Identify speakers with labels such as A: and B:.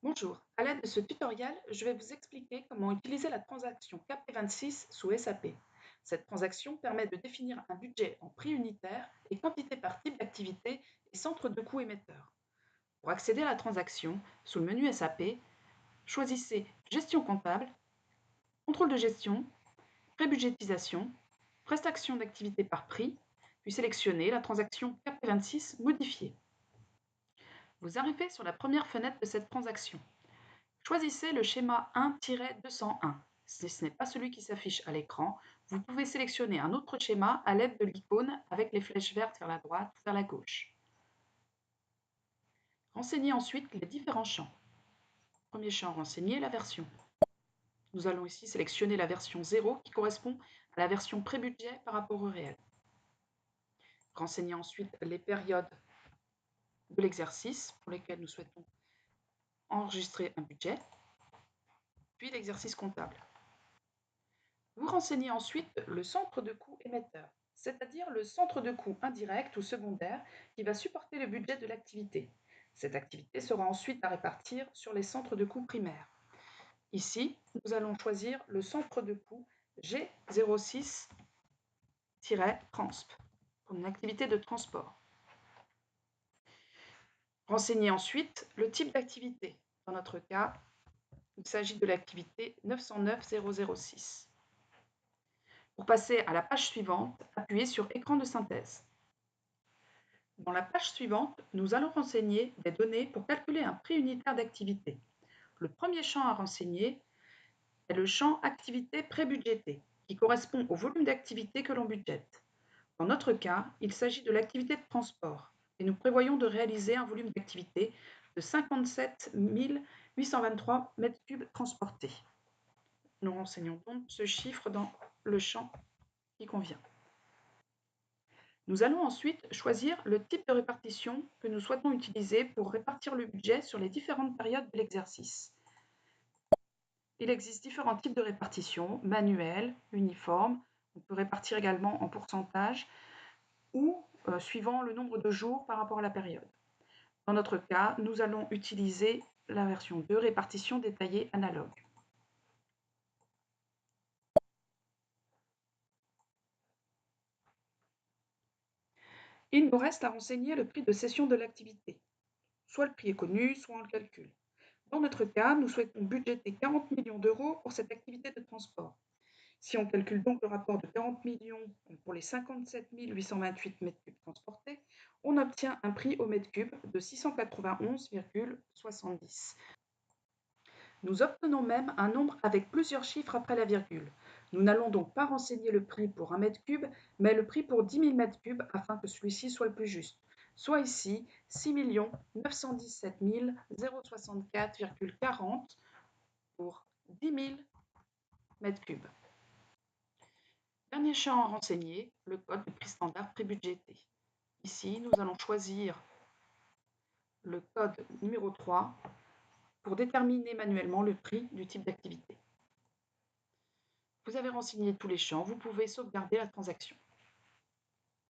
A: Bonjour, à l'aide de ce tutoriel, je vais vous expliquer comment utiliser la transaction KP26 sous SAP. Cette transaction permet de définir un budget en prix unitaire et quantité par type d'activité et centre de coût émetteur. Pour accéder à la transaction, sous le menu SAP, choisissez Gestion comptable, Contrôle de gestion, Prébudgétisation, Prestation d'activité par prix, puis sélectionnez la transaction KP26 modifiée. Vous arrivez sur la première fenêtre de cette transaction. Choisissez le schéma 1-201. Si ce n'est pas celui qui s'affiche à l'écran, vous pouvez sélectionner un autre schéma à l'aide de l'icône avec les flèches vertes vers la droite ou vers la gauche. Renseignez ensuite les différents champs. Premier champ, renseigner la version. Nous allons ici sélectionner la version 0 qui correspond à la version pré-budget par rapport au réel. Renseignez ensuite les périodes de l'exercice pour lesquelles nous souhaitons enregistrer un budget, puis l'exercice comptable. Vous renseignez ensuite le centre de coût émetteur, c'est-à-dire le centre de coût indirect ou secondaire qui va supporter le budget de l'activité. Cette activité sera ensuite à répartir sur les centres de coût primaires. Ici, nous allons choisir le centre de coût G06-transp pour une activité de transport. Renseignez ensuite le type d'activité. Dans notre cas, il s'agit de l'activité 909006. Pour passer à la page suivante, appuyez sur Écran de synthèse. Dans la page suivante, nous allons renseigner des données pour calculer un prix unitaire d'activité. Le premier champ à renseigner est le champ Activité prébudgétée, qui correspond au volume d'activité que l'on budgète. Dans notre cas, il s'agit de l'activité de transport, et nous prévoyons de réaliser un volume d'activité de 57 823 m3 transportés. Nous renseignons donc ce chiffre dans le champ qui convient. Nous allons ensuite choisir le type de répartition que nous souhaitons utiliser pour répartir le budget sur les différentes périodes de l'exercice. Il existe différents types de répartition, manuel, uniforme, on peut répartir également en pourcentage ou suivant le nombre de jours par rapport à la période. Dans notre cas, nous allons utiliser la version 2, répartition détaillée analogue. Il nous reste à renseigner le prix de cession de l'activité. Soit le prix est connu, soit on le calcule. Dans notre cas, nous souhaitons budgéter 40 millions d'euros pour cette activité de transport. Si on calcule donc le rapport de 40 millions pour les 57 828 m3 transportés, on obtient un prix au mètre cube de 691,70. Nous obtenons même un nombre avec plusieurs chiffres après la virgule. Nous n'allons donc pas renseigner le prix pour un mètre cube, mais le prix pour 10 000 mètres cubes afin que celui-ci soit le plus juste. Soit ici 6 917 064,40 pour 10 000 mètres cubes. Dernier champ à renseigner, le code de prix standard prébudgété. Ici, nous allons choisir le code numéro 3 pour déterminer manuellement le prix du type d'activité. Vous avez renseigné tous les champs, vous pouvez sauvegarder la transaction.